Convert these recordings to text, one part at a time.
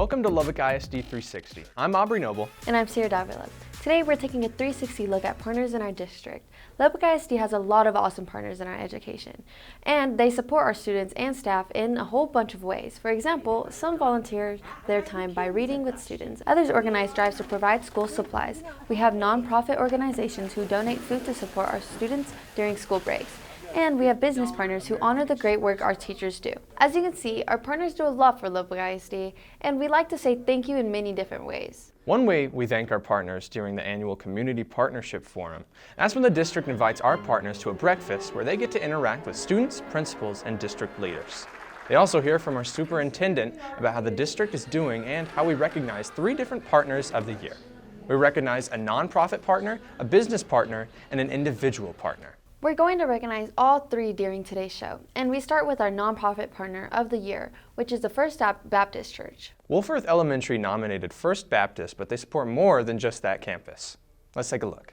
Welcome to Lubbock ISD 360. I'm Aubrey Noble. And I'm Sierra Davila. Today we're taking a 360 look at partners in our district. Lubbock ISD has a lot of awesome partners in our education, and they support our students and staff in a whole bunch of ways. For example, some volunteer their time by reading with students. Others organize drives to provide school supplies. We have nonprofit organizations who donate food to support our students during school breaks. And we have business partners who honor the great work our teachers do. As you can see, our partners do a lot for Lubbock ISD, and we like to say thank you in many different ways. One way we thank our partners during the annual Community Partnership Forum. That's when the district invites our partners to a breakfast where they get to interact with students, principals, and district leaders. They also hear from our superintendent about how the district is doing and how we recognize 3 different partners of the year. We recognize a nonprofit partner, a business partner, and an individual partner. We're going to recognize all 3 during today's show, and we start with our nonprofit partner of the year, which is the First Baptist Church. Wolfforth Elementary nominated First Baptist, but they support more than just that campus. Let's take a look.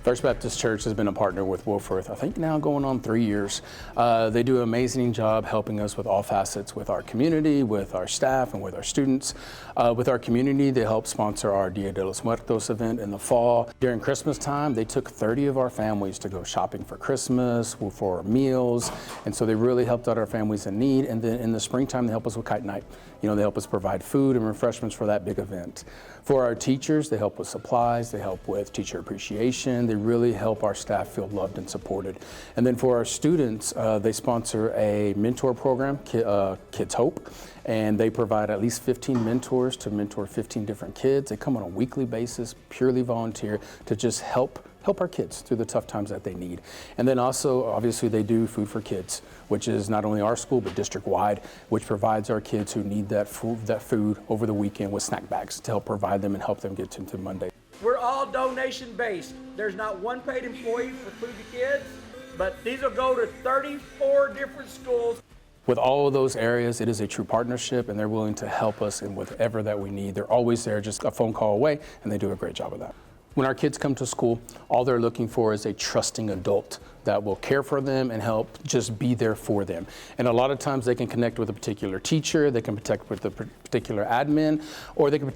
First Baptist Church has been a partner with Wolfforth, I think now going on 3 years. They do an amazing job helping us with all facets, with our community, with our staff, and with our students. With our community, they help sponsor our Dia de los Muertos event in the fall. During Christmas time, they took 30 of our families to go shopping for Christmas, for meals, and so they really helped out our families in need. And then in the springtime, they help us with Kite Night. You know, they help us provide food and refreshments for that big event. For our teachers, they help with supplies, they help with teacher appreciation, they really help our staff feel loved and supported. And then for our students, they sponsor a mentor program, Kids Hope, and they provide at least 15 mentors to mentor 15 different kids. They come on a weekly basis, purely volunteer, to just help our kids through the tough times that they need. And then also, obviously, they do Food for Kids, which is not only our school, but district-wide, which provides our kids who need that food over the weekend with snack bags to help provide them and help them get to Monday. We're all donation-based. There's not one paid employee for Food to Kids, but these will go to 34 different schools. With all of those areas, it is a true partnership, and they're willing to help us in whatever that we need. They're always there, just a phone call away, and they do a great job of that. When our kids come to school, all they're looking for is a trusting adult that will care for them and help just be there for them. And a lot of times they can connect with a particular teacher, they can connect with a particular admin, or they can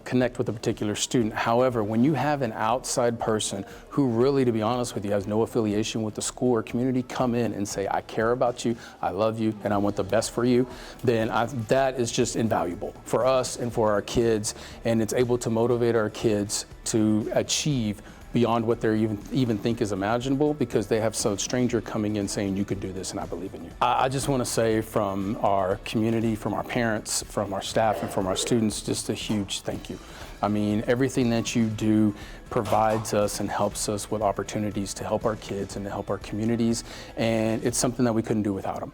connect with a particular student. However, when you have an outside person who really, to be honest with you, has no affiliation with the school or community come in and say, I care about you, I love you, and I want the best for you, then that is just invaluable for us and for our kids, and it's able to motivate our kids to achieve beyond what they even think is imaginable, because they have some stranger coming in saying, you can do this and I believe in you. I just want to say from our community, from our parents, from our staff, and from our students, just a huge thank you. I mean, everything that you do provides us and helps us with opportunities to help our kids and to help our communities, and it's something that we couldn't do without them.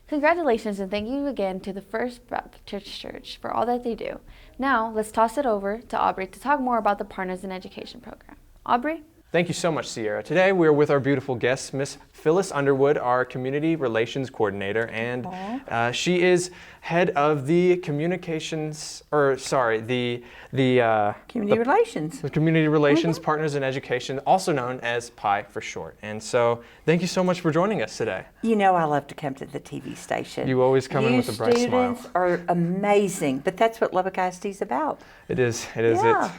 Congratulations, and thank you again to the First Baptist Church for all that they do. Now, let's toss it over to Aubrey to talk more about the Partners in Education program. Aubrey? Thank you so much, Sierra. Today we're with our beautiful guest, Miss Phyllis Underwood, our Community Relations Coordinator, and she is head of the Community Relations. The Community Relations Partners in Education, also known as PI for short. And so, thank you so much for joining us today. You know I love to come to the TV station. You always come in with a bright smile. Students are amazing, but that's what Lubbock ISD is about. It is. Yeah.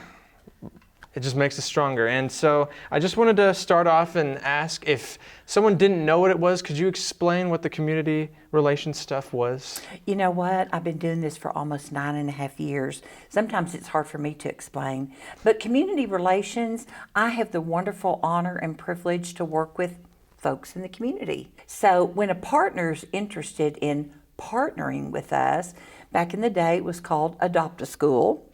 It just makes us stronger. And so I just wanted to start off and ask, if someone didn't know what it was, could you explain what the community relations stuff was? You know what? I've been doing this for almost 9.5 years. Sometimes it's hard for me to explain. But community relations, I have the wonderful honor and privilege to work with folks in the community. So when a partner's interested in partnering with us, back in the day it was called Adopt a School.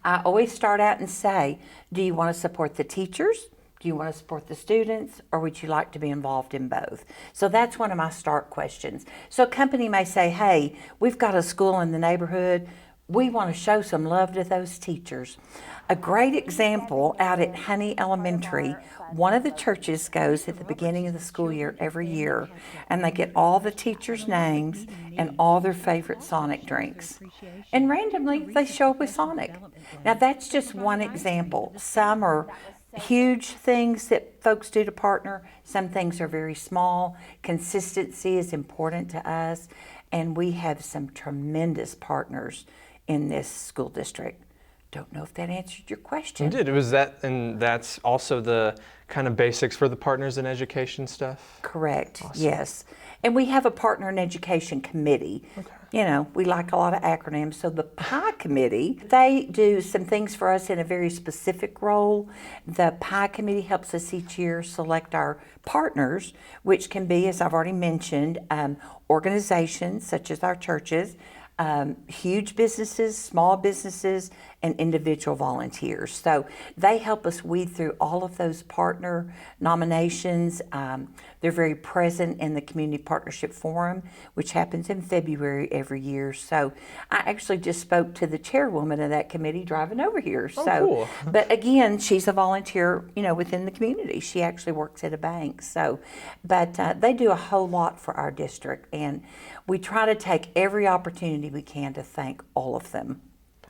I always start out and say, do you want to support the teachers? Do you want to support the students? Or would you like to be involved in both? So that's one of my start questions. So a company may say, hey, we've got a school in the neighborhood. We want to show some love to those teachers. A great example out at Honey Elementary, one of the churches goes at the beginning of the school year every year, and they get all the teachers' names and all their favorite Sonic drinks. And randomly, they show up with Sonic. Now, that's just one example. Some are huge things that folks do to partner. Some things are very small. Consistency is important to us, and we have some tremendous partners in this school district. Don't know if that answered your question. You did. It was that, and that's also the kind of basics for the Partners in Education stuff? Correct, Awesome. yes. And we have a Partner in Education committee. Okay. You know, we like a lot of acronyms. So the PIE committee, they do some things for us in a very specific role. The PIE committee helps us each year select our partners, which can be, as I've already mentioned, organizations such as our churches, huge businesses, small businesses, and individual volunteers. So they help us weed through all of those partner nominations. They're very present in the Community Partnership Forum, which happens in February every year. So I actually just spoke to the chairwoman of that committee driving over here. Oh, so, cool. But again, she's a volunteer, you know, within the community. She actually works at a bank. So, but they do a whole lot for our district, and we try to take every opportunity we can to thank all of them.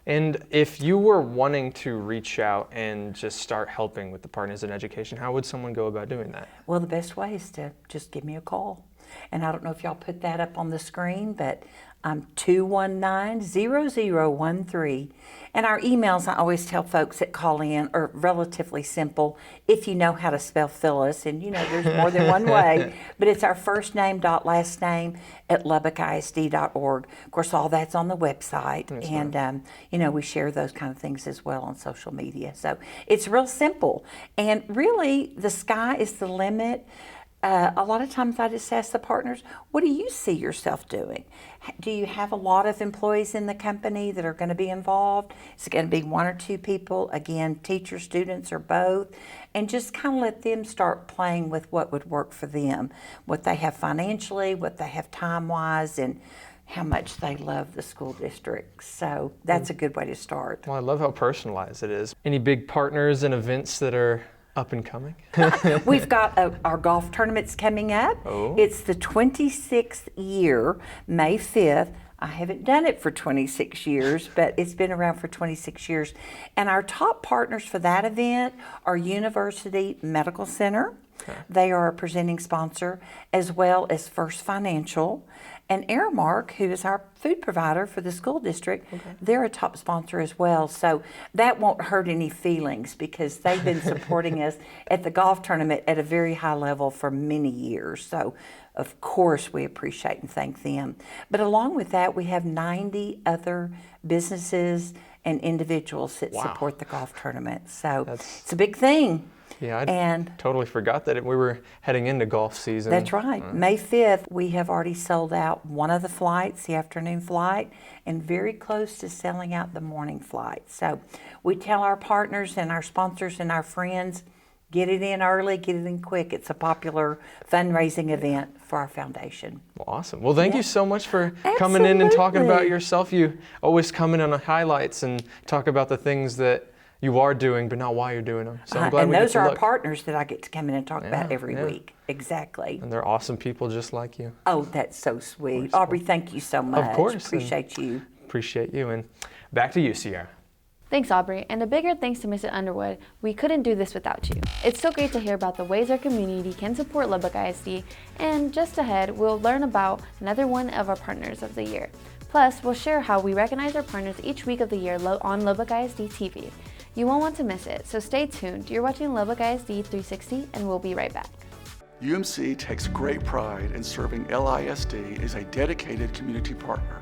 And if you were wanting to reach out and just start helping with the Partners in Education, how would someone go about doing that? Well, the best way is to just give me a call. And I don't know if y'all put that up on the screen, but I'm 219-0013. And our emails, I always tell folks that call in, are relatively simple if you know how to spell Phyllis. And you know, there's more than one way, but it's our first name dot last name at LubbockISD.org. Of course, all that's on the website. That's and, you know, we share those kind of things as well on social media. So it's real simple. And really, the sky is the limit. A lot of times I just ask the partners, what do you see yourself doing? Do you have a lot of employees in the company that are going to be involved? Is it going to be one or two people? Again, teachers, students, or both? And just kind of let them start playing with what would work for them, what they have financially, what they have time-wise, and how much they love the school district. So that's a good way to start. Well, I love how personalized it is. Any big partners and events that are up and coming? We've got our golf tournaments coming up. Oh. It's the 26th year, May 5th. I haven't done it for 26 years, but it's been around for 26 years. And our top partners for that event are University Medical Center. Okay. They are a presenting sponsor, as well as First Financial. And Airmark, who is our food provider for the school district, they're a top sponsor as well. So that won't hurt any feelings because they've been supporting us at the golf tournament at a very high level for many years. So of course we appreciate and thank them. But along with that, we have 90 other businesses and individuals that support the golf tournament. So it's a big thing. Yeah, I And totally forgot that we were heading into golf season. that's right. May 5th, we have already sold out one of the flights, the afternoon flight, and very close to selling out the morning flight. So we tell our partners and our sponsors and our friends, get it in early, get it in quick. It's a popular fundraising event for our foundation. Well, awesome. Well, thank you so much for coming in and talking about Absolutely. yourself. You always come in on the highlights and talk about the things that you are doing, but not why you're doing them. So I'm glad and we get those to are our look. partners that I get to come in and talk about every yeah. week. Exactly. And they're awesome people just like you. Oh, that's so sweet. Aubrey, thank you so much. Of course. Appreciate you. Appreciate you. And back to you, Sierra. Thanks, Aubrey, and a bigger thanks to Mrs. Underwood. We couldn't do this without you. It's so great to hear about the ways our community can support Lubbock ISD, and just ahead, we'll learn about another one of our partners of the year. Plus, we'll share how we recognize our partners each week of the year on Lubbock ISD TV. You won't want to miss it, so stay tuned. You're watching Lubbock ISD 360, and we'll be right back. UMC takes great pride in serving LISD as a dedicated community partner.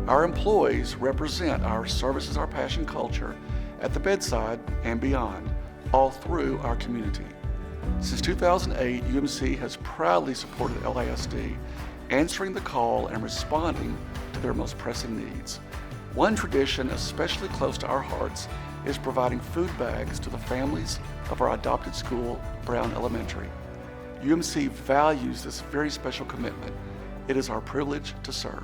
Our employees represent our services, our passion culture at the bedside and beyond, all through our community. Since 2008, UMC has proudly supported LISD, answering the call and responding to their most pressing needs. One tradition especially close to our hearts is providing food bags to the families of our adopted school, Brown Elementary. UMC values this very special commitment. It is our privilege to serve.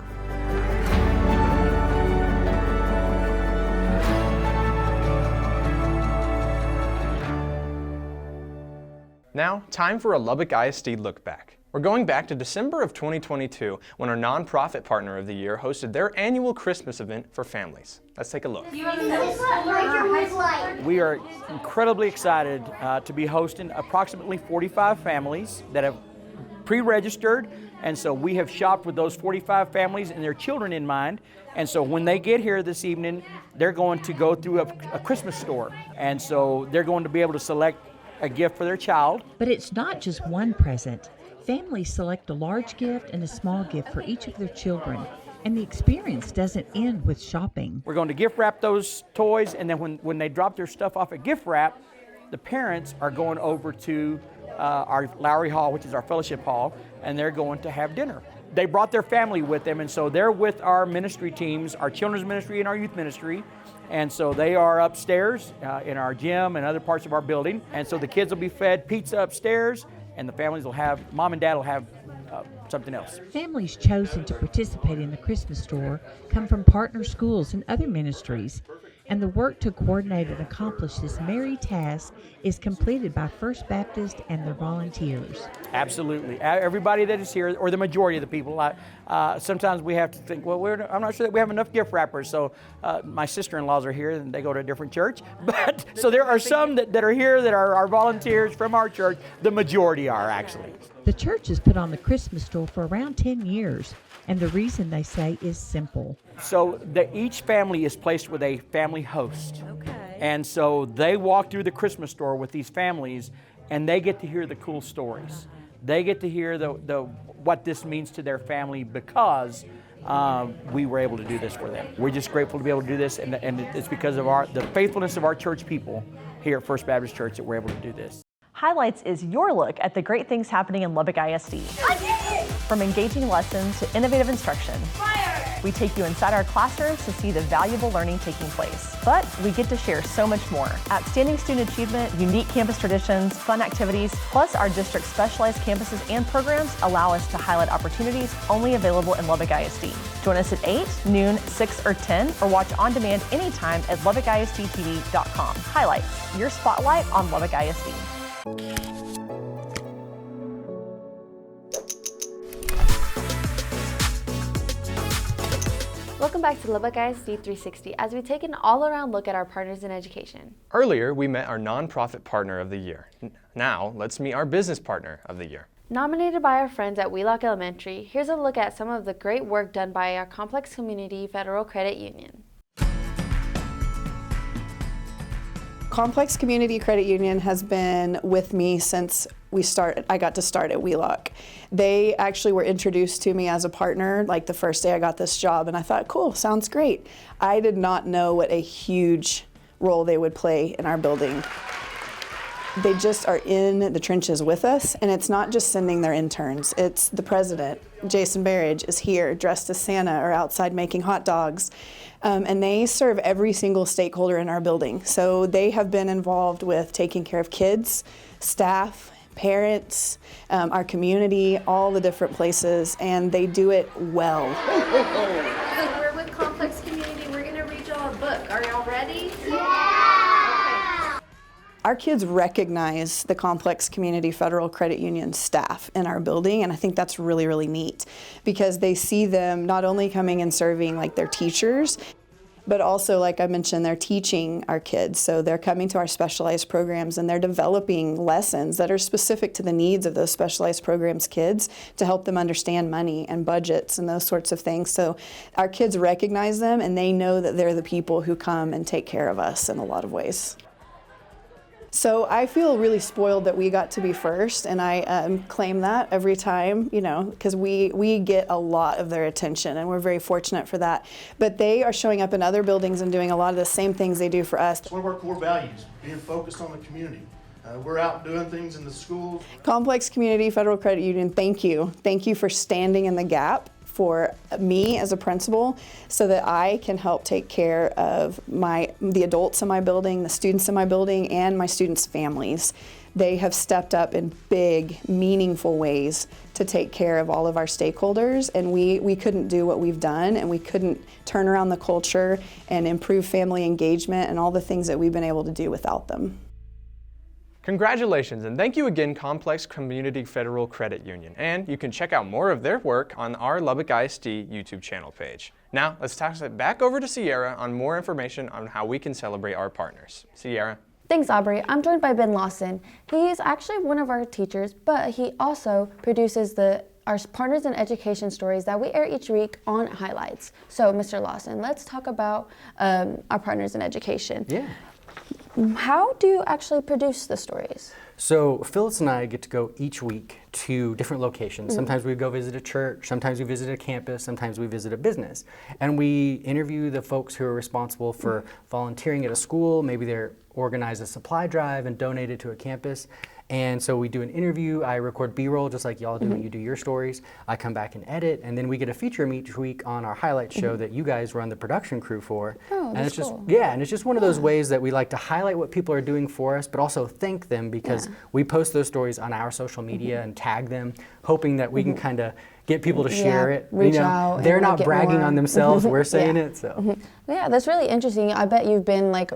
Now, time for a Lubbock ISD look back. We're going back to December of 2022 when our nonprofit partner of the year hosted their annual Christmas event for families. Let's take a look. We are incredibly excited to be hosting approximately 45 families that have pre-registered, and so we have shopped with those 45 families and their children in mind. And so when they get here this evening, they're going to go through a Christmas store, and so they're going to be able to select a gift for their child. But it's not just one present. Families select a large gift and a small gift for each of their children, and the experience doesn't end with shopping. We're going to gift wrap those toys, and then when they drop their stuff off at gift wrap, the parents are going over to our Lowry Hall, which is our fellowship hall, and they're going to have dinner. They brought their family with them, and so they're with our ministry teams, our children's ministry and our youth ministry. And so they are upstairs in our gym and other parts of our building. And so the kids will be fed pizza upstairs, and the families will have, mom and dad will have something else. Families chosen to participate in the Christmas store come from partner schools and other ministries. And the work to coordinate and accomplish this merry task is completed by First Baptist and their volunteers. Absolutely. Everybody that is here, or the majority of the people, sometimes we have to think, well, I'm not sure that we have enough gift wrappers. So my sister-in-laws are here and they go to a different church. But so there are some that are here that are our volunteers from our church. The majority are actually. The church has put on the Christmas store for around 10 years. And the reason, they say, is simple. So each family is placed with a family host. Okay. And so they walk through the Christmas store with these families, and they get to hear the cool stories. They get to hear what this means to their family because we were able to do this for them. We're just grateful to be able to do this, and it's because of the faithfulness of our church people here at First Baptist Church that we're able to do this. Highlights is your look at the great things happening in Lubbock ISD. From engaging lessons to innovative instruction, we take you inside our classrooms to see the valuable learning taking place. But we get to share so much more. Outstanding student achievement, unique campus traditions, fun activities, plus our district's specialized campuses and programs allow us to highlight opportunities only available in Lubbock ISD. Join us at 8, noon, 6, or 10, or watch on demand anytime at LubbockISDTV.com. Highlights, your spotlight on Lubbock ISD. Welcome back to Lubbock ISD 360 as we take an all-around look at our partners in education. Earlier, we met our nonprofit partner of the year. Now, let's meet our business partner of the year. Nominated by our friends at Wheelock Elementary, here's a look at some of the great work done by our Complex Community Federal Credit Union. Complex Community Credit Union has been with me since I got to start at Wheelock. They actually were introduced to me as a partner like the first day I got this job, and I thought, cool, sounds great. I did not know what a huge role they would play in our building. They just are in the trenches with us, and it's not just sending their interns. It's the president, Jason Berridge, is here dressed as Santa or outside making hot dogs. And they serve every single stakeholder in our building. So they have been involved with taking care of kids, staff, parents, our community, all the different places, and they do it well. We're with Complex Community. We're going to read y'all a book. Are y'all ready? Our kids recognize the Complex Community Federal Credit Union staff in our building, and I think that's really, really neat because they see them not only coming and serving like their teachers, but also, like I mentioned, they're teaching our kids. So they're coming to our specialized programs and they're developing lessons that are specific to the needs of those specialized programs kids to help them understand money and budgets and those sorts of things. So our kids recognize them and they know that they're the people who come and take care of us in a lot of ways. So I feel really spoiled that we got to be first, and I claim that every time, because we get a lot of their attention, and we're very fortunate for that. But they are showing up in other buildings and doing a lot of the same things they do for us. It's one of our core values, being focused on the community. We're out doing things in the schools. Complex Community Federal Credit Union, thank you. Thank you for standing in the gap for me as a principal so that I can help take care of the adults in my building, the students in my building, and my students' families. They have stepped up in big, meaningful ways to take care of all of our stakeholders, and we couldn't do what we've done, and we couldn't turn around the culture and improve family engagement and all the things that we've been able to do without them. Congratulations, and thank you again, Complex Community Federal Credit Union. And you can check out more of their work on our Lubbock ISD YouTube channel page. Now, let's toss it back over to Sierra on more information on how we can celebrate our partners. Sierra. Thanks, Aubrey. I'm joined by Ben Lawson. He's actually one of our teachers, but he also produces our Partners in Education stories that we air each week on Highlights. So, Mr. Lawson, let's talk about our Partners in Education. Yeah. How do you actually produce the stories? So Phyllis and I get to go each week to different locations. Sometimes we go visit a church, sometimes we visit a campus, sometimes we visit a business. And we interview the folks who are responsible for volunteering at a school. Maybe they're organize a supply drive and donate it to a campus. And so we do an interview, I record B-roll just like y'all do when you do your stories. I come back and edit, and then we get a feature each week on our highlight show that you guys run the production crew for. Oh, and that's it's just cool. yeah, and it's just one of those ways that we like to highlight what people are doing for us, but also thank them because we post those stories on our social media and tag them, hoping that we can kind of get people to share it. Reach out. They're and not get bragging more. on themselves, we're saying it. So Yeah, that's really interesting. I bet you've been like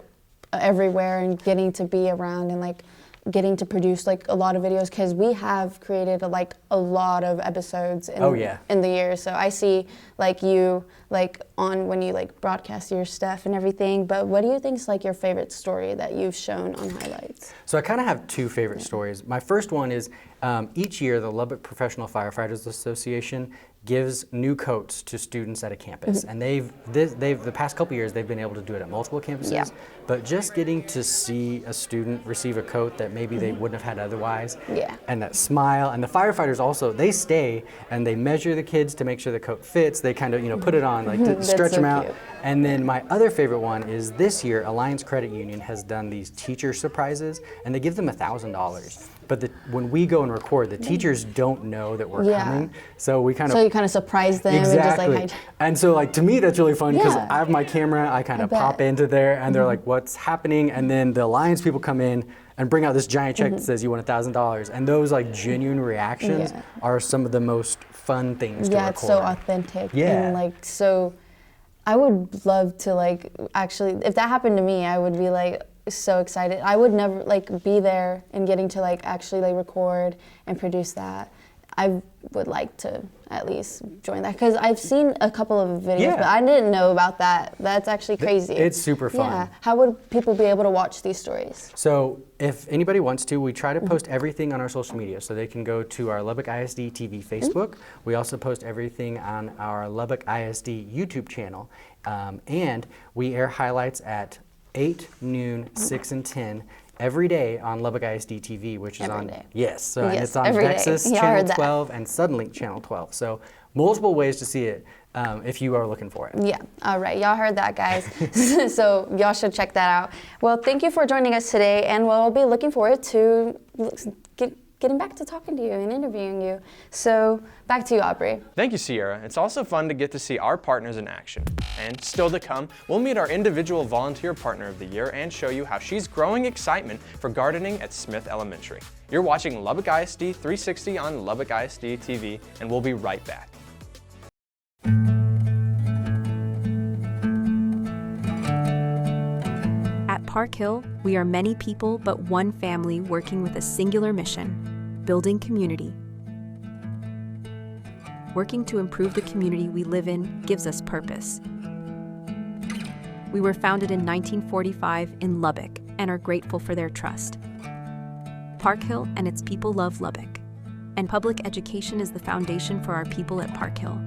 everywhere and getting to be around and like getting to produce like a lot of videos, because we have created a lot of episodes in the year. So I see like you like on when you like broadcast your stuff and everything, but what do you think is like your favorite story that you've shown on Highlights? So I kind of have two favorite stories. My first one is each year the Lubbock Professional Firefighters Association gives new coats to students at a campus, and they've the past couple years they've been able to do it at multiple campuses. But just getting to see a student receive a coat that maybe they wouldn't have had otherwise, and that smile, and the firefighters also, they stay and they measure the kids to make sure the coat fits. They kind of put it on like to stretch them out. Cute. And then my other favorite one is this year Alliance Credit Union has done these teacher surprises, and they give them $1,000. But when we go and record, the teachers don't know that we're coming, so we kind of you kind of surprise them and just like and so like to me that's really fun because Yeah. I have my camera, I kind of pop into there, and they're like, "What's happening?" And then the Alliance people come in and bring out this giant check that says you won $1,000, and those like genuine reactions are some of the most fun things to record. Yeah, it's so authentic. Yeah. And like so, I would love to like actually, if that happened to me, I would be like so excited. I would never like be there and getting to like actually like record and produce that. I would like to at least join that because I've seen a couple of videos, but I didn't know about that. That's actually crazy. It's super fun. Yeah. How would people be able to watch these stories? So if anybody wants to, we try to post everything on our social media. So they can go to our Lubbock ISD TV Facebook. We also post everything on our Lubbock ISD YouTube channel. And we air highlights at 8, noon, 6, and 10 every day on Lubbock ISD TV, which is Every day. Yes, so and Yes, it's on every day. Texas Yeah, I Channel heard that. 12 and Suddenlink Channel 12. So multiple ways to see it if you are looking for it. Yeah, all right, y'all heard that, guys. So y'all should check that out. Well, thank you for joining us today, and we'll be looking forward to getting back to talking to you and interviewing you. So back to you, Aubrey. Thank you, Sierra. It's also fun to get to see our partners in action. And still to come, we'll meet our individual volunteer partner of the year and show you how she's growing excitement for gardening at Smith Elementary. You're watching Lubbock ISD 360 on Lubbock ISD TV, and we'll be right back. At Park Hill, we are many people but one family working with a singular mission: building community. Working to improve the community we live in gives us purpose. We were founded in 1945 in Lubbock and are grateful for their trust. Park Hill and its people love Lubbock, and public education is the foundation for our people at Park Hill.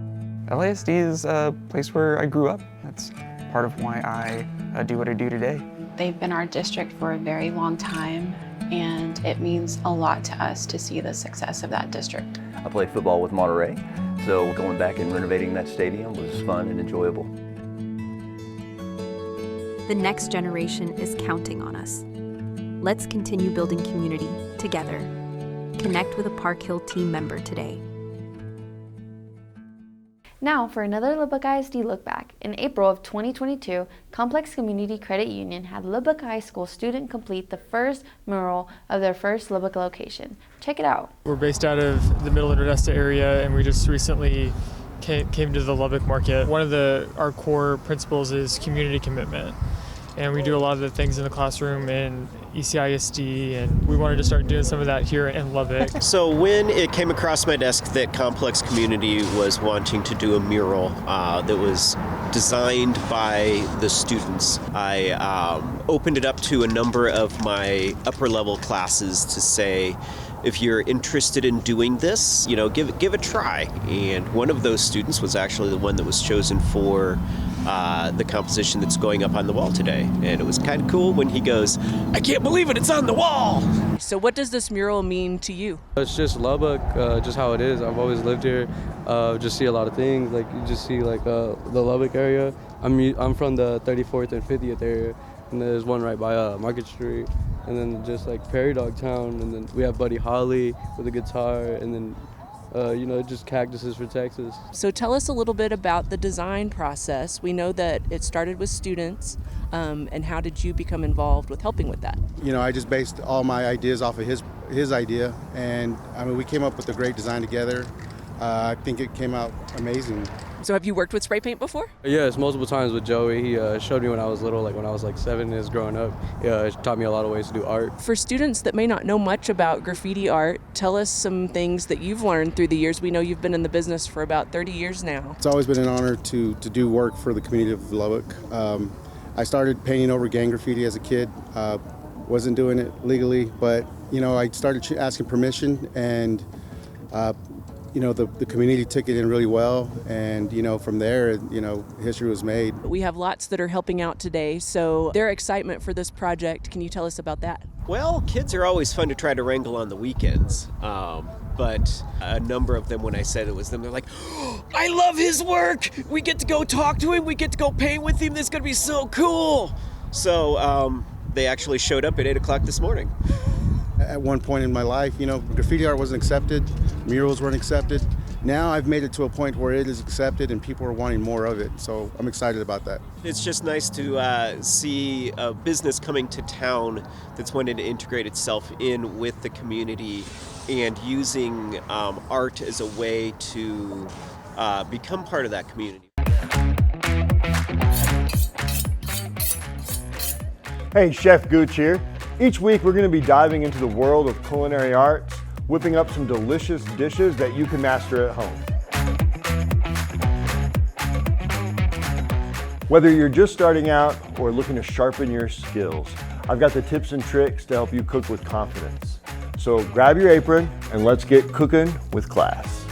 LISD is a place where I grew up. That's part of why I do what I do today. They've been our district for a very long time, and it means a lot to us to see the success of that district. I played football with Monterey, so going back and renovating that stadium was fun and enjoyable. The next generation is counting on us. Let's continue building community together. Connect with a Park Hill team member today. Now for another Lubbock ISD look back. In April of 2022, Complex Community Credit Union had Lubbock High School student complete the first mural of their first Lubbock location. Check it out. We're based out of the Middle and Odessa area, and we just recently came to the Lubbock market. One of our core principles is community commitment. and we do a lot of the things in the classroom in ECISD, and we wanted to start doing some of that here in Lubbock. So when it came across my desk that Complex Community was wanting to do a mural that was designed by the students, I opened it up to a number of my upper level classes to say, if you're interested in doing this, give a try. And one of those students was actually the one that was chosen for the composition that's going up on the wall today. And it was kind of cool when he goes, "I can't believe it, it's on the wall!" So what does this mural mean to you? It's just Lubbock, just how it is. I've always lived here, just see a lot of things. Like you just see like the Lubbock area. I'm from the 34th and 50th area, and there's one right by Market Street. And then just like Prairie Dog Town, and then we have Buddy Holly with a guitar, and then just cactuses for Texas. So tell us a little bit about the design process. We know that it started with students, and how did you become involved with helping with that? I just based all my ideas off of his idea, and we came up with a great design together. I think it came out amazing. So have you worked with spray paint before? Yes, multiple times with Joey. He showed me when I was little, like when I was like 7 years growing up. He taught me a lot of ways to do art. For students that may not know much about graffiti art, tell us some things that you've learned through the years. We know you've been in the business for about 30 years now. It's always been an honor to do work for the community of Lubbock. I started painting over gang graffiti as a kid. Wasn't doing it legally, but I started asking permission, and the community took it in really well, and from there, history was made. We have lots that are helping out today, so their excitement for this project, can you tell us about that? Well, kids are always fun to try to wrangle on the weekends, but a number of them, when I said it was them, they're like, "Oh, I love his work! We get to go talk to him, we get to go paint with him, this is gonna be so cool!" So they actually showed up at 8 o'clock this morning. At one point in my life, graffiti art wasn't accepted, murals weren't accepted. Now I've made it to a point where it is accepted and people are wanting more of it, so I'm excited about that. It's just nice to see a business coming to town that's wanting to integrate itself in with the community and using art as a way to become part of that community. Hey, Chef Gooch here. Each week we're going to be diving into the world of culinary arts, whipping up some delicious dishes that you can master at home. Whether you're just starting out or looking to sharpen your skills, I've got the tips and tricks to help you cook with confidence. So grab your apron and let's get cooking with class.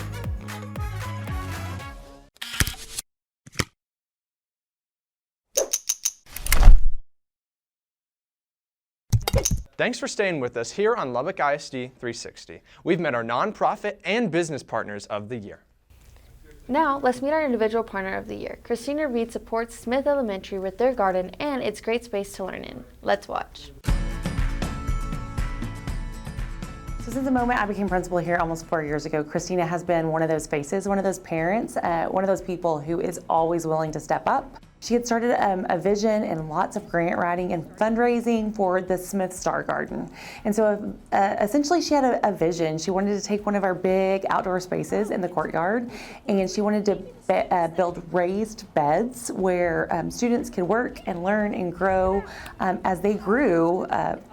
Thanks for staying with us here on Lubbock ISD 360. We've met our nonprofit and business partners of the year. Now, let's meet our individual partner of the year. Christina Reed supports Smith Elementary with their garden and its great space to learn in. Let's watch. So since the moment I became principal here almost 4 years ago, Christina has been one of those faces, one of those parents, one of those people who is always willing to step up. She had started a vision and lots of grant writing and fundraising for the Smith Star Garden. And so essentially she had a vision. She wanted to take one of our big outdoor spaces in the courtyard, and she wanted to build raised beds where students could work and learn and grow as they grew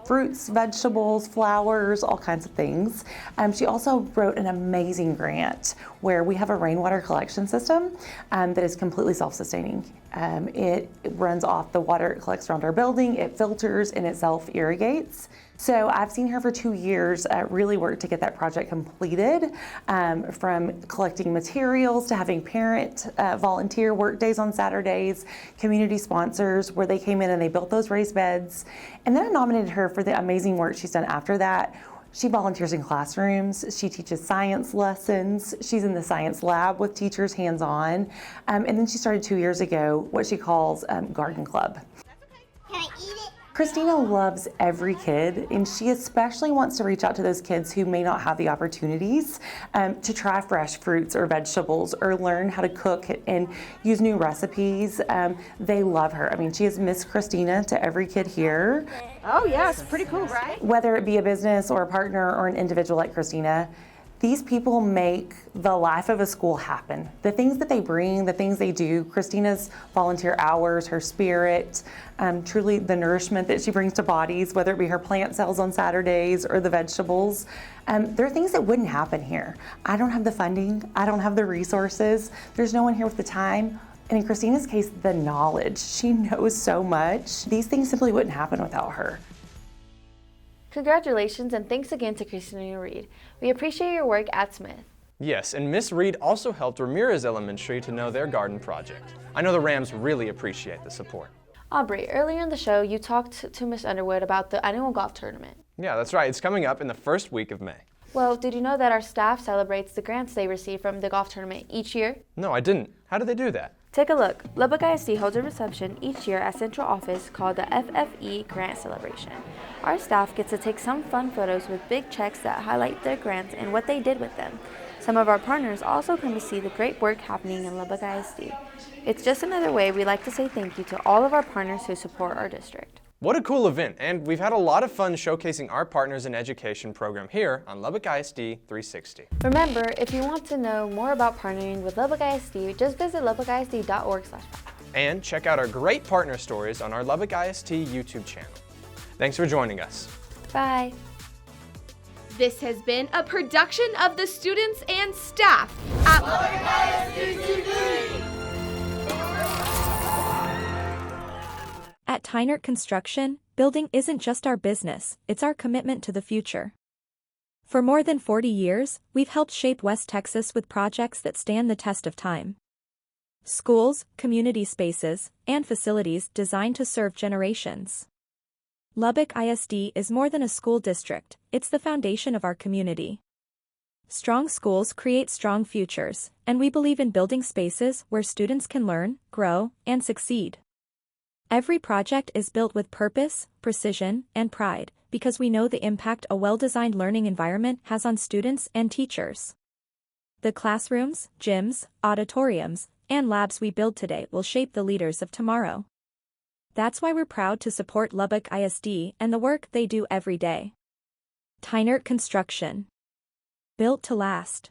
fruits, vegetables, flowers, all kinds of things. She also wrote an amazing grant where we have a rainwater collection system that is completely self-sustaining. It runs off the water it collects around our building, it filters, and it self-irrigates. So I've seen her for 2 years really work to get that project completed, from collecting materials to having parent volunteer work days on Saturdays, community sponsors where they came in and they built those raised beds. And then I nominated her for the amazing work she's done after that. She volunteers in classrooms, she teaches science lessons, she's in the science lab with teachers hands-on, and then she started 2 years ago what she calls Garden Club. Can I eat it? Christina loves every kid, and she especially wants to reach out to those kids who may not have the opportunities to try fresh fruits or vegetables or learn how to cook and use new recipes. They love her. I mean, she is Miss Christina to every kid here. Oh yes, pretty cool, right? Whether it be a business or a partner or an individual like Christina, These people make the life of a school happen. The things that they bring, the things they do, Christina's volunteer hours, her spirit, truly the nourishment that she brings to bodies, whether it be her plant sales on Saturdays or the vegetables. There are things that wouldn't happen here. I don't have the funding, I don't have the resources, there's no one here with the time. And in Christina's case, the knowledge. She knows so much. These things simply wouldn't happen without her. Congratulations and thanks again to Christina Reed. We appreciate your work at Smith. Yes, and Miss Reed also helped Ramirez Elementary to know their garden project. I know the Rams really appreciate the support. Aubrey, earlier in the show, you talked to Miss Underwood about the annual golf tournament. Yeah, that's right. It's coming up in the first week of May. Well, did you know that our staff celebrates the grants they receive from the golf tournament each year? No, I didn't. How do they do that? Take a look. Lubbock ISD holds a reception each year at Central Office called the FFE Grant Celebration. Our staff gets to take some fun photos with big checks that highlight their grants and what they did with them. Some of our partners also come to see the great work happening in Lubbock ISD. It's just another way we like to say thank you to all of our partners who support our district. What a cool event, and we've had a lot of fun showcasing our partners in education program here on Lubbock ISD 360. Remember, if you want to know more about partnering with Lubbock ISD, just visit lubbockisd.org/partner. And check out our great partner stories on our Lubbock ISD YouTube channel. Thanks for joining us. Bye. This has been a production of the students and staff at Lubbock ISD TV. At Tynert Construction, building isn't just our business, it's our commitment to the future. For more than 40 years, we've helped shape West Texas with projects that stand the test of time. Schools, community spaces, and facilities designed to serve generations. Lubbock ISD is more than a school district, it's the foundation of our community. Strong schools create strong futures, and we believe in building spaces where students can learn, grow, and succeed. Every project is built with purpose, precision, and pride, because we know the impact a well-designed learning environment has on students and teachers. The classrooms, gyms, auditoriums, and labs we build today will shape the leaders of tomorrow. That's why we're proud to support Lubbock ISD and the work they do every day. Tynert Construction. Built to last.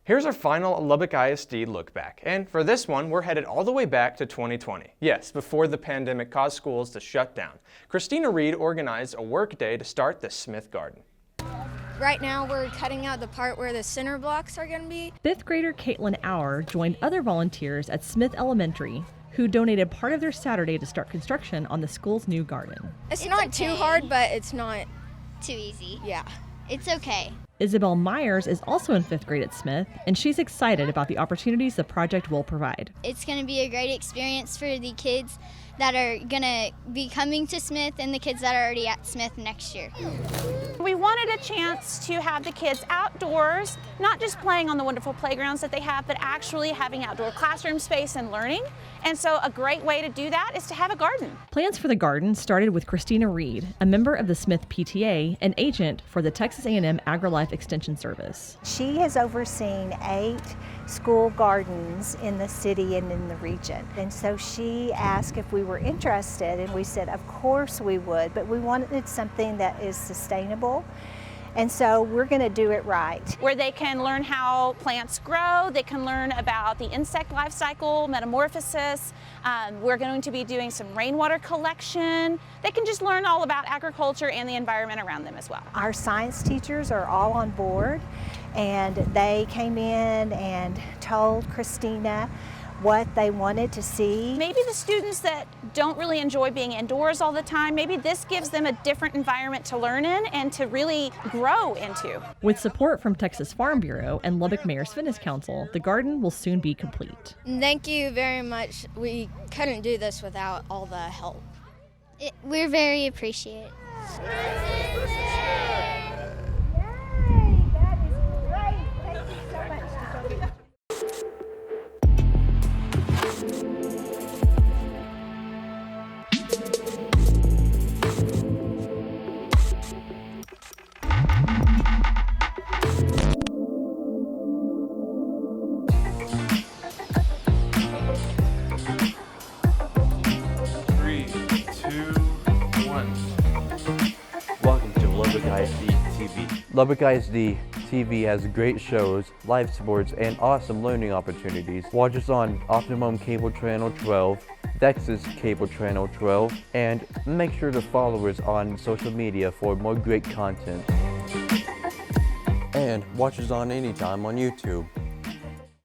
Here's our final Lubbock ISD look back, and for this one, we're headed all the way back to 2020. Yes, before the pandemic caused schools to shut down. Christina Reed organized a work day to start the Smith Garden. Right now, we're cutting out the part where the center blocks are going to be. Fifth grader Caitlin Auer joined other volunteers at Smith Elementary, who donated part of their Saturday to start construction on the school's new garden. It's not too hard, but it's not too easy. Yeah. It's okay. Isabel Myers is also in 5th grade at Smith, and she's excited about the opportunities the project will provide. It's going to be a great experience for the kids that are going to be coming to Smith and the kids that are already at Smith next year. We wanted a chance to have the kids outdoors, not just playing on the wonderful playgrounds that they have, but actually having outdoor classroom space and learning. And so a great way to do that is to have a garden. Plans for the garden started with Christina Reed, a member of the Smith PTA and agent for the Texas A&M AgriLife Extension Service. She has overseen 8 school gardens in the city and in the region. And so she asked if we were interested, and we said, of course we would, but we wanted something that is sustainable. And so we're going to do it right. Where they can learn how plants grow, they can learn about the insect life cycle, metamorphosis. We're going to be doing some rainwater collection. They can just learn all about agriculture and the environment around them as well. Our science teachers are all on board, and they came in and told Christina what they wanted to see. Maybe the students that don't really enjoy being indoors all the time, maybe this gives them a different environment to learn in and to really grow into. With support from Texas Farm Bureau and Lubbock Mayor's Fitness Council, the garden will soon be complete. Thank you very much. We couldn't do this without all the help. We're very appreciative. Three, two, one. Lubbock ISD TV has great shows, live sports, and awesome learning opportunities. Watch us on Optimum Cable Channel 12, Dex's Cable Channel 12, and make sure to follow us on social media for more great content. And watch us on Anytime on YouTube.